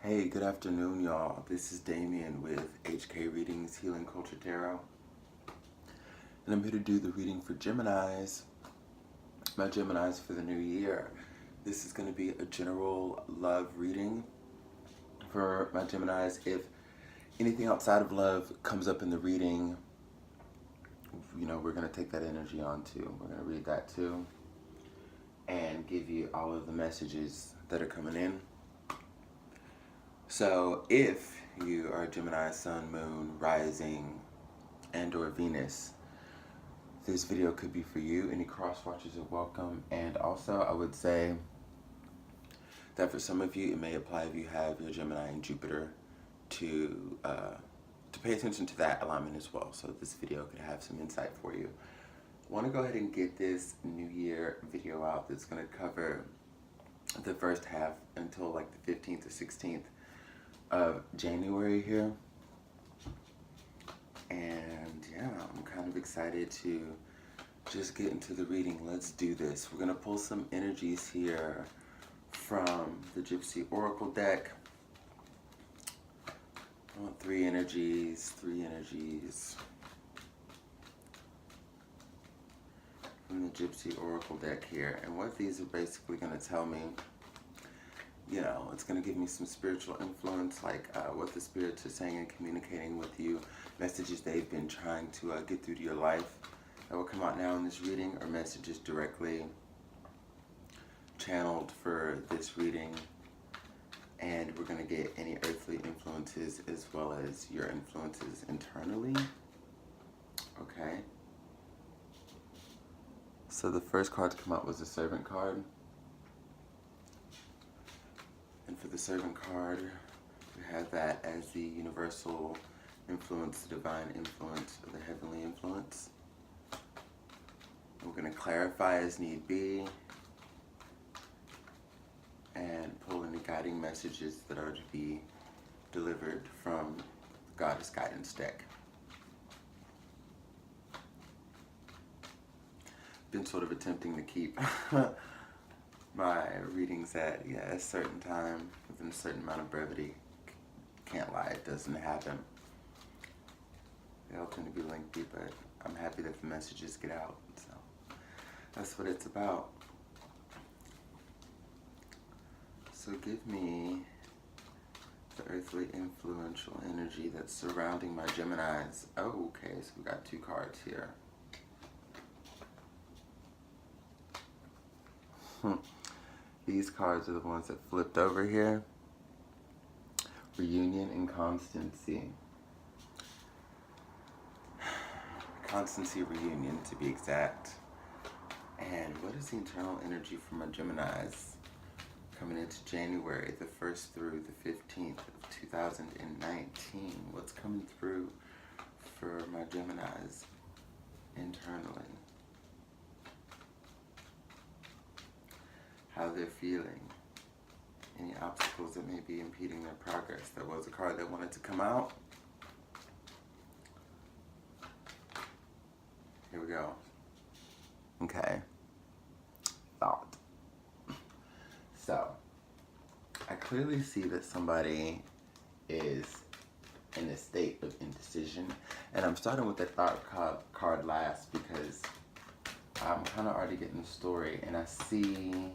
Hey, good afternoon, y'all. This is Damien with HK Readings Healing Culture Tarot. And I'm here to do the reading for Geminis. My Geminis for the new year. This is going to be a general love reading for my Geminis. If anything outside of love comes up in the reading, we're going to take that energy on too. We're going to read that too and give you all of the messages that are coming in. So if you are Gemini, Sun, Moon, Rising, and or Venus, this video could be for you. Any cross watchers are welcome. And also I would say that for some of you, it may apply if you have your Gemini and Jupiter to pay attention to that alignment as well. So this video could have some insight for you. I want to go ahead and get this New Year video out that's going to cover the first half until like the 15th or 16th of January here. And yeah, I'm kind of excited to just get into the reading. Let's do this. We're going to pull some energies here from the Gypsy Oracle deck. I want three energies from the Gypsy Oracle deck here. And what these are basically going to tell me, it's going to give me some spiritual influence, like what the spirits are saying and communicating with you, messages they've been trying to get through to your life that will come out now in this reading, or messages directly channeled for this reading. And we're going to get any earthly influences as well as your influences internally. Okay. So the first card to come out was the Servant card. And for the Servant card, we have that as the universal influence, the divine influence, or the heavenly influence. We're going to clarify as need be and pull any guiding messages that are to be delivered from the Goddess Guidance deck. Been sort of attempting to keep my readings at a certain time within a certain amount of brevity. Can't lie, it doesn't happen. They all tend to be lengthy, but I'm happy that the messages get out. So that's what it's about. So give me the earthly influential energy that's surrounding my Geminis. Oh, okay, so we got two cards here. These cards are the ones that flipped over here. Reunion and constancy. Constancy, reunion to be exact. And what is the internal energy for my Geminis coming into January the 1st through the 15th of 2019? What's coming through for my Geminis internally? How they're feeling, any obstacles that may be impeding their progress. There was a card that wanted to come out. Here we go. Okay. Thought. So, I clearly see that somebody is in a state of indecision, and I'm starting with the thought card last because I'm kind of already getting the story, and I see,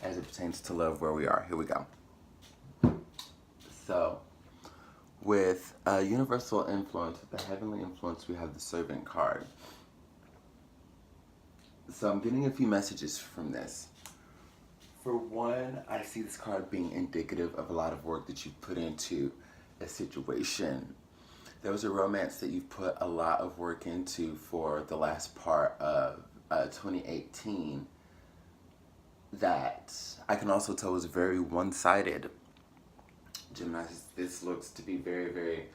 as it pertains to love, where we are. Here we go. So, with universal influence, the heavenly influence, we have the Servant card. So I'm getting a few messages from this. For one, I see this card being indicative of a lot of work that you've put into a situation. There was a romance that you've put a lot of work into for the last part of 2018 that I can also tell was very one-sided. Gemini, this looks to be very, very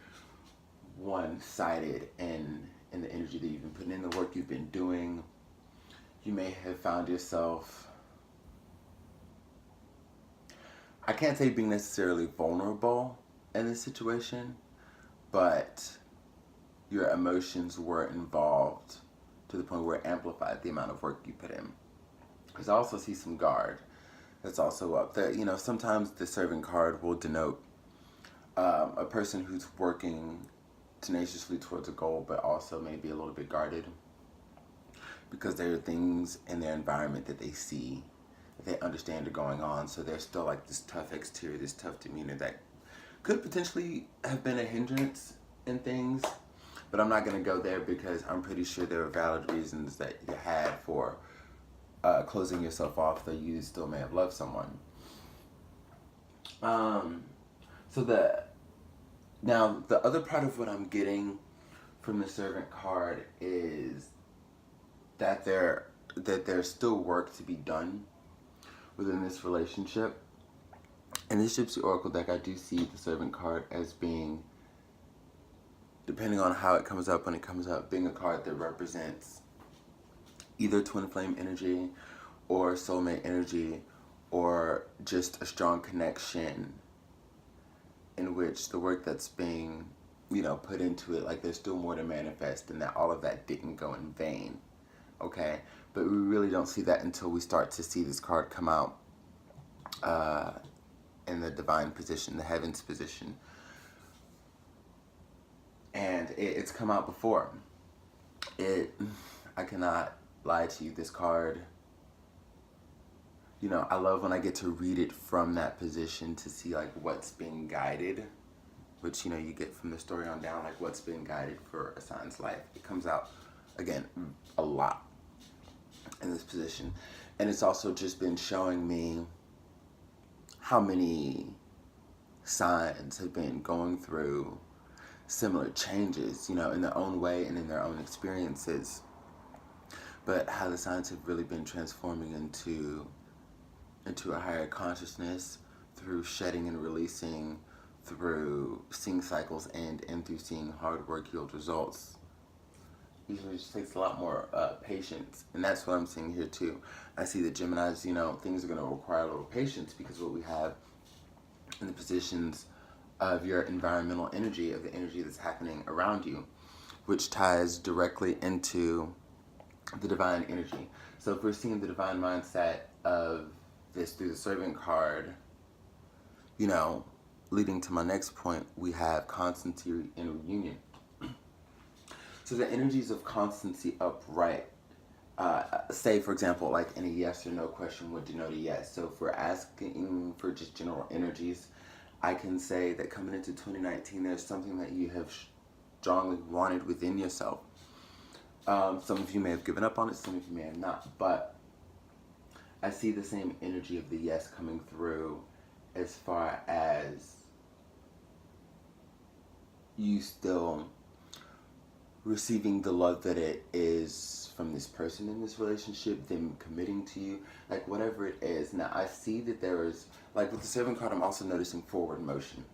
one-sided in the energy that you've been putting in, the work you've been doing. You may have found yourself, I can't say being necessarily vulnerable in this situation, but your emotions were involved to the point where it amplified the amount of work you put in. Because I also see some guard that's also up there. Sometimes the Servant card will denote a person who's working tenaciously towards a goal, but also maybe a little bit guarded because there are things in their environment that they see, that they understand are going on. So there's still like this tough exterior, this tough demeanor that could potentially have been a hindrance in things. But I'm not going to go there because I'm pretty sure there are valid reasons that you had for closing yourself off, though you still may have loved someone. So the other part of what I'm getting from the Servant card is that there's still work to be done within this relationship. In this Gypsy Oracle deck, I do see the Servant card as being, depending on how it comes up, when it comes up, being a card that represents either twin flame energy or soulmate energy, or just a strong connection in which the work that's being, put into it, like there's still more to manifest, and that all of that didn't go in vain. Okay? But we really don't see that until we start to see this card come out in the divine position, the heavens position. And it's come out before. I cannot lie to you, this card, I love when I get to read it from that position to see like what's being guided, which, you get from the story on down, like what's being guided for a sign's life. It comes out, again, a lot in this position. And it's also just been showing me how many signs have been going through similar changes, in their own way and in their own experiences. But how the signs have really been transforming into a higher consciousness through shedding and releasing, through seeing cycles end, and through seeing hard work yield results. Usually it just takes a lot more patience, and that's what I'm seeing here too. I see that Geminis, things are going to require a little patience because what we have in the positions of your environmental energy, of the energy that's happening around you, which ties directly into the divine energy. So if we're seeing the divine mindset of this through the Servant card, leading to my next point, we have constancy and reunion. So the energies of constancy upright, say for example, like in a yes or no question would denote a yes. So if we're asking for just general energies, I can say that coming into 2019, there's something that you have strongly wanted within yourself. Some of you may have given up on it, some of you may have not, but I see the same energy of the yes coming through as far as you still receiving the love that it is from this person in this relationship, them committing to you, like whatever it is. Now I see that there is, like with the Servant card, I'm also noticing forward motion.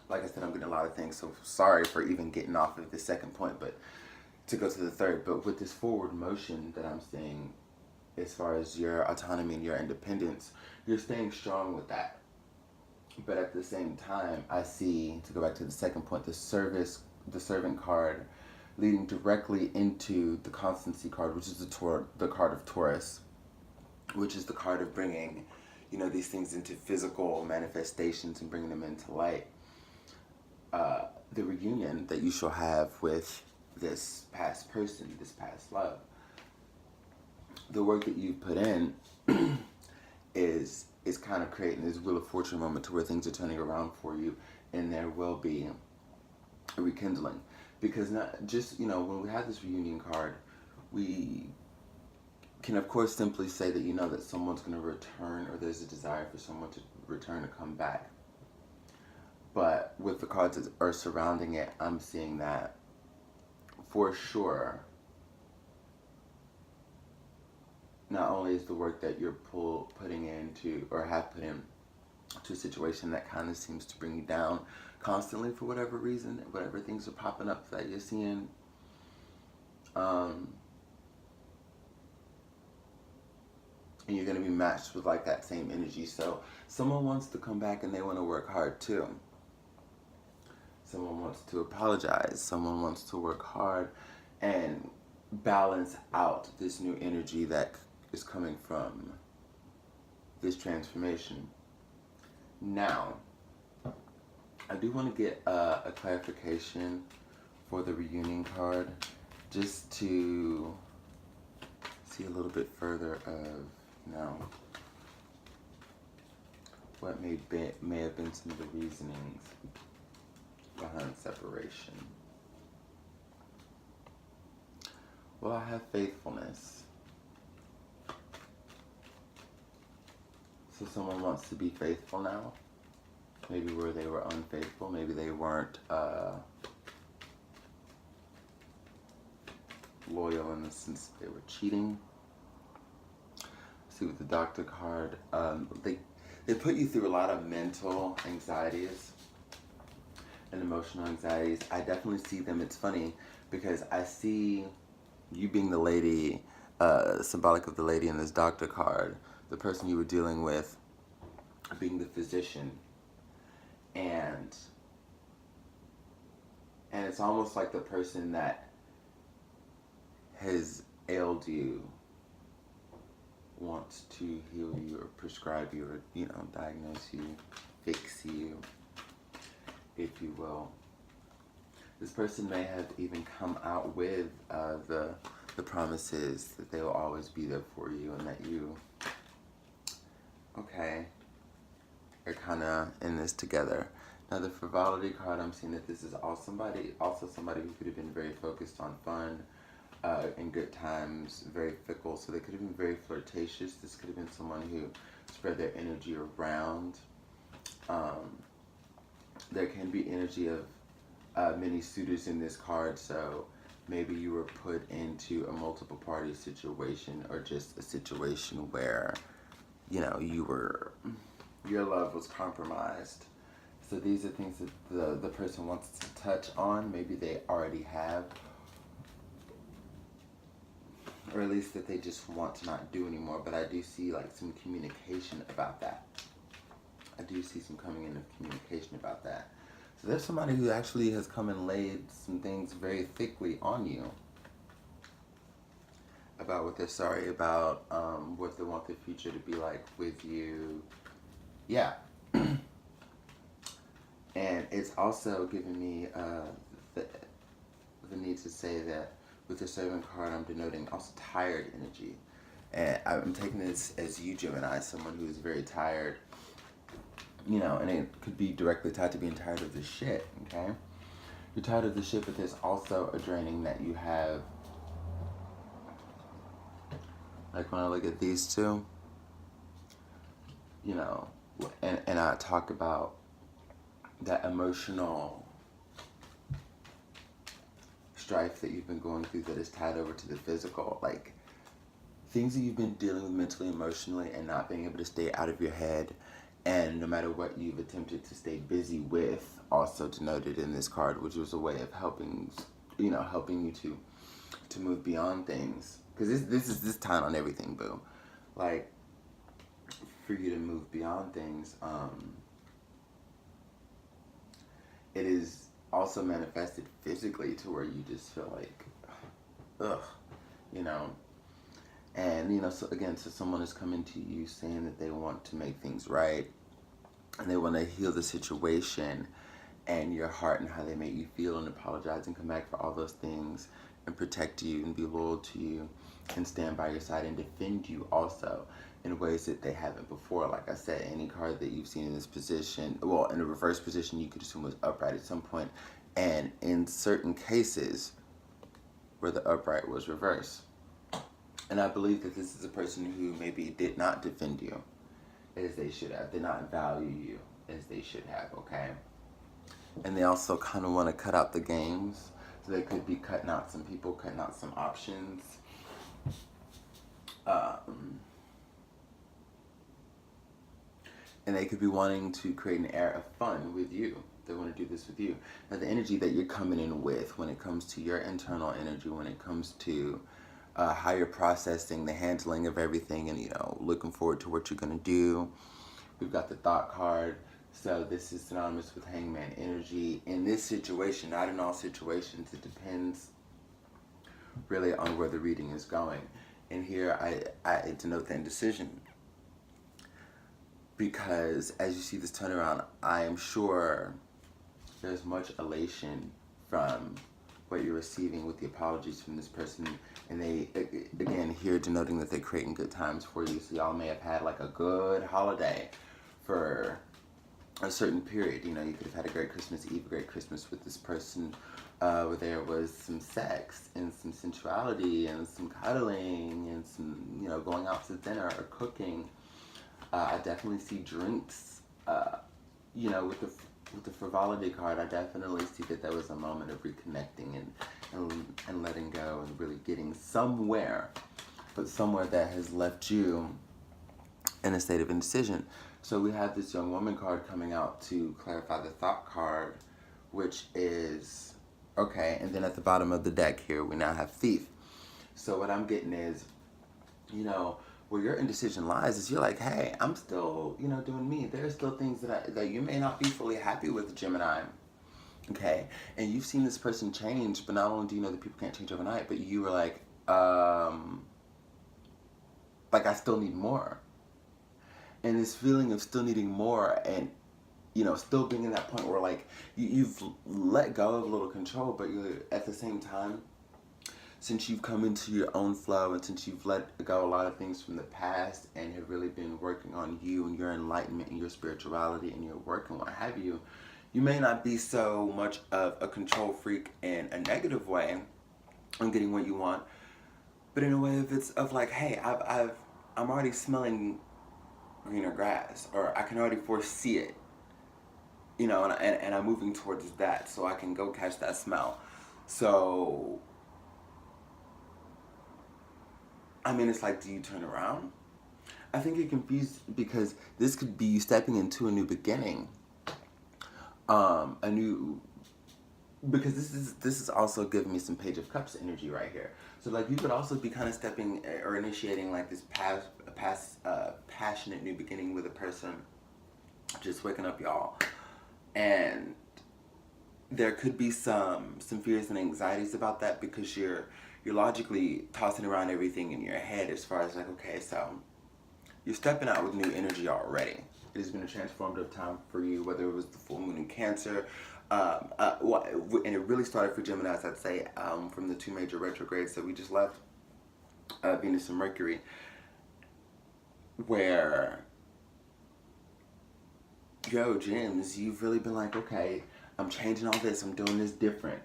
Like I said, I'm getting a lot of things, so sorry for even getting off of the second point, but to go to the third. But with this forward motion that I'm seeing, as far as your autonomy and your independence, you're staying strong with that. But at the same time, I see, to go back to the second point, the Servant card leading directly into the constancy card, which is the card of Taurus, which is the card of bringing, these things into physical manifestations and bringing them into light. The reunion that you shall have with this past person, this past love. The work that you've put in is kind of creating this Wheel of Fortune moment to where things are turning around for you, and there will be a rekindling. Because not just, when we have this reunion card, we can of course simply say that that someone's going to return, or there's a desire for someone to return, to come back. But with the cards that are surrounding it, I'm seeing that for sure. Not only is the work that you're putting into, or have put in, to a situation that kind of seems to bring you down constantly for whatever reason, whatever things are popping up that you're seeing, and you're going to be matched with like that same energy. So someone wants to come back and they want to work hard too. Someone wants to apologize. Someone wants to work hard and balance out this new energy that is coming from this transformation. Now, I do want to get a clarification for the reunion card, just to see a little bit further of, you know, what may have been some of the reasonings behind separation. Well, I have faithfulness. So someone wants to be faithful now. Maybe where they were unfaithful. Maybe they weren't loyal in the sense they were cheating. See with the Doctor card, they put you through a lot of mental anxieties and emotional anxieties. I definitely see them. It's funny because I see you being the lady, symbolic of the lady in this Doctor card, the person you were dealing with being the physician, and it's almost like the person that has ailed you wants to heal you or prescribe you or, you know, diagnose you, fix you, if you will. This person may have even come out with the promises that they will always be there for you, and that you, okay, are kind of in this together. Now the frivolity card, I'm seeing that this is also somebody who could have been very focused on fun and good times, very fickle. So they could have been very flirtatious. This could have been someone who spread their energy around. There can be energy of many suitors in this card, so maybe you were put into a multiple party situation, or just a situation where, you know, your love was compromised. So these are things that the person wants to touch on. Maybe they already have, or at least that they just want to not do anymore. But I do see like some communication about that. I do see some coming in of communication about that. So there's somebody who actually has come and laid some things very thickly on you about what they're sorry about, what they want the future to be like with you. Yeah. And it's also giving me the need to say that with the Servant card, I'm denoting also tired energy. And I'm taking this as you, Gemini, someone who is very tired, you know, and it could be directly tied to being tired of the shit, okay? You're tired of the shit, but there's also a draining that you have. Like when I look at these two, you know, and I talk about that emotional strife that you've been going through that is tied over to the physical, like things that you've been dealing with mentally, emotionally, and not being able to stay out of your head. And no matter what you've attempted to stay busy with, also denoted in this card, which was a way of helping you to move beyond things. Because this is this time on everything, boo. Like, for you to move beyond things, it is also manifested physically to where you just feel like, ugh, you know. And, you know, so again, so someone is coming to you saying that they want to make things right, and they want to heal the situation and your heart and how they made you feel, and apologize and come back for all those things, and protect you and be loyal to you and stand by your side and defend you also in ways that they haven't before. Like I said, any card that you've seen in this position, well, in the reverse position, you could assume was upright at some point, and in certain cases where the upright was reversed. And I believe that this is a person who maybe did not defend you as they should have, did not value you as they should have, okay? And they also kind of want to cut out the games. So they could be cutting out some people, cutting out some options. And they could be wanting to create an air of fun with you. They want to do this with you. Now, the energy that you're coming in with, when it comes to your internal energy, when it comes to how you're processing the handling of everything, and, you know, looking forward to what you're going to do. We've got the Thought card. So this is synonymous with Hangman energy. In this situation, not in all situations, it depends really on where the reading is going. And here I denote the indecision. Because as you see this turnaround, I am sure there's much elation from what you're receiving with the apologies from this person, and they, again, here denoting that they're creating good times for you. So y'all may have had like a good holiday for a certain period. You know, you could have had a great Christmas Eve, a great Christmas with this person, where there was some sex and some sensuality and some cuddling and some, you know, going out to dinner or cooking. I definitely see drinks, you know, with the frivolity card. I definitely see that there was a moment of reconnecting and letting go and really getting somewhere, but somewhere that has left you in a state of indecision. So we have this young woman card coming out to clarify the thought card, which is, okay, and then at the bottom of the deck here, we now have thief. So what I'm getting is, you know, where your indecision lies is you're like, hey, I'm still, you know, doing me. There's still things that you may not be fully happy with, Gemini. Okay? And you've seen this person change, but not only do you know that people can't change overnight, but you were like, I still need more. And this feeling of still needing more and, you know, still being in that point where, like, you've let go of a little control, but you're at the same time, since you've come into your own flow and since you've let go a lot of things from the past and have really been working on you and your enlightenment and your spirituality and your work and what have you, you may not be so much of a control freak in a negative way on getting what you want, but in a way of it's of like, hey, I'm already smelling greener grass, or I can already foresee it, you know, and I'm moving towards that so I can go catch that smell. So I mean, it's like, do you turn around? I think you're confused because this could be you stepping into a new beginning. Because this is also giving me some Page of Cups energy right here. So like you could also be kind of stepping or initiating like this passionate new beginning with a person, just waking up, y'all. And there could be some fears and anxieties about that because you're logically tossing around everything in your head as far as like, okay, so you're stepping out with new energy already. It has been a transformative time for you, whether it was the full moon in Cancer, and it really started for Geminis, I'd say, from the two major retrogrades that we just left, Venus and Mercury, where, yo, Gems, you've really been like, okay, I'm changing all this, I'm doing this different.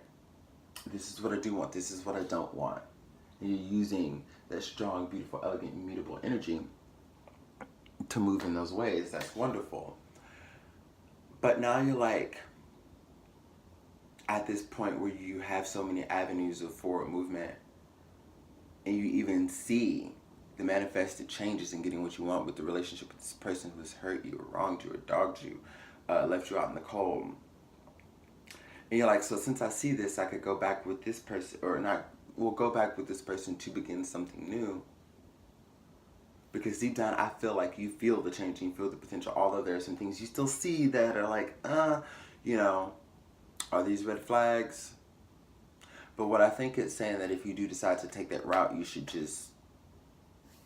This is what I do want, this is what I don't want. And you're using that strong, beautiful, elegant, immutable energy to move in those ways. That's wonderful. But now you're like at this point where you have so many avenues of forward movement, and you even see the manifested changes in getting what you want with the relationship with this person who has hurt you or wronged you or dogged you, left you out in the cold. And you're like, so since I see this, I could go back with this person, or not, we'll go back with this person to begin something new. Because deep down, I feel like you feel the change and you feel the potential, although there are some things you still see that are like, you know, are these red flags? But what I think it's saying that if you do decide to take that route, you should just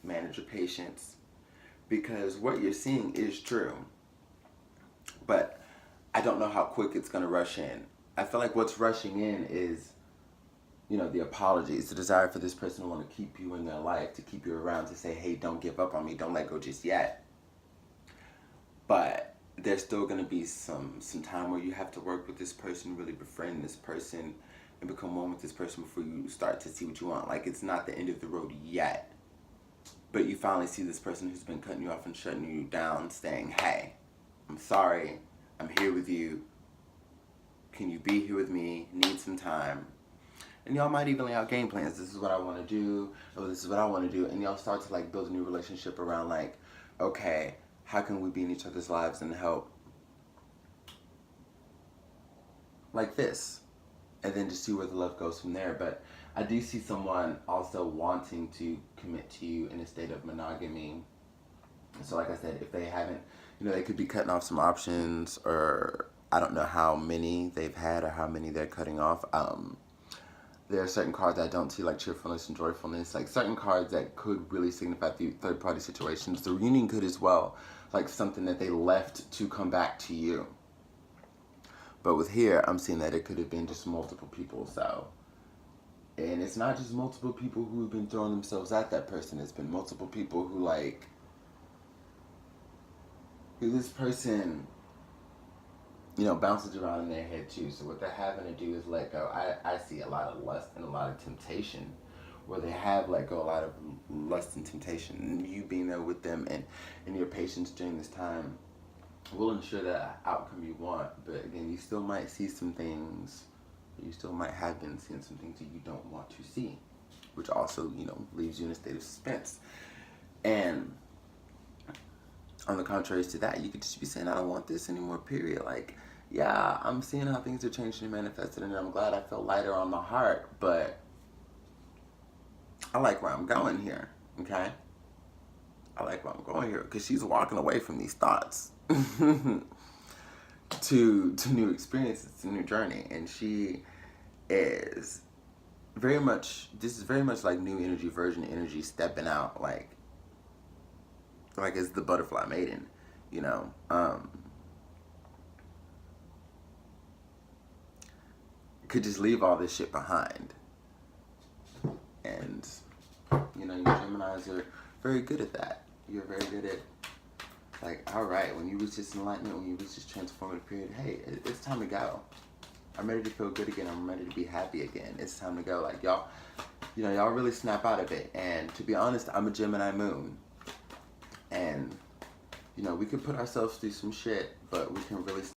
manage your patience. Because what you're seeing is true. But I don't know how quick it's going to rush in. I feel like what's rushing in is, you know, the apologies, the desire for this person to want to keep you in their life, to keep you around, to say, hey, don't give up on me, don't let go just yet. But there's still going to be some time where you have to work with this person, really befriend this person, and become one with this person before you start to see what you want. Like, it's not the end of the road yet. But you finally see this person who's been cutting you off and shutting you down saying, hey, I'm sorry, I'm here with you. Can you be here with me? Need some time. And y'all might even lay out game plans. This is what I want to do. Or this is what I want to do. And y'all start to like build a new relationship around like, okay, how can we be in each other's lives and help like this? And then just see where the love goes from there. But I do see someone also wanting to commit to you in a state of monogamy. So like I said, if they haven't, you know, they could be cutting off some options, or I don't know how many they've had or how many they're cutting off. There are certain cards I don't see, like cheerfulness and joyfulness, like certain cards that could really signify third-party situations. The reunion could as well, like something that they left to come back to you. But with here, I'm seeing that it could have been just multiple people. So, and it's not just multiple people who've been throwing themselves at that person. It's been multiple people who like, who this person, you know, bounces around in their head too. So what they're having to do is let go. I see a lot of lust and a lot of temptation, where they have let go a lot of lust and temptation. And you being there with them and your patience during this time will ensure that outcome you want. But again, you still might see some things, you still might have been seeing some things that you don't want to see, which also, you know, leaves you in a state of suspense. And on the contrary to that, you could just be saying, I don't want this anymore, period. Like, yeah, I'm seeing how things are changing and manifested, and I'm glad I feel lighter on my heart, but I like where I'm going here, okay? I like where I'm going here, because she's walking away from these thoughts to new experiences, to new journey, and she is very much, this is very much like new energy, virgin energy, stepping out, like it's the butterfly maiden, you know. Could just leave all this shit behind. And, you know, you Geminis are very good at that. You're very good at, like, all right, when you reach this enlightenment, when you reach this transformative period, hey, it's time to go. I'm ready to feel good again. I'm ready to be happy again. It's time to go. Like, y'all, you know, y'all really snap out of it. And to be honest, I'm a Gemini moon. And, you know, we could put ourselves through some shit, but we can really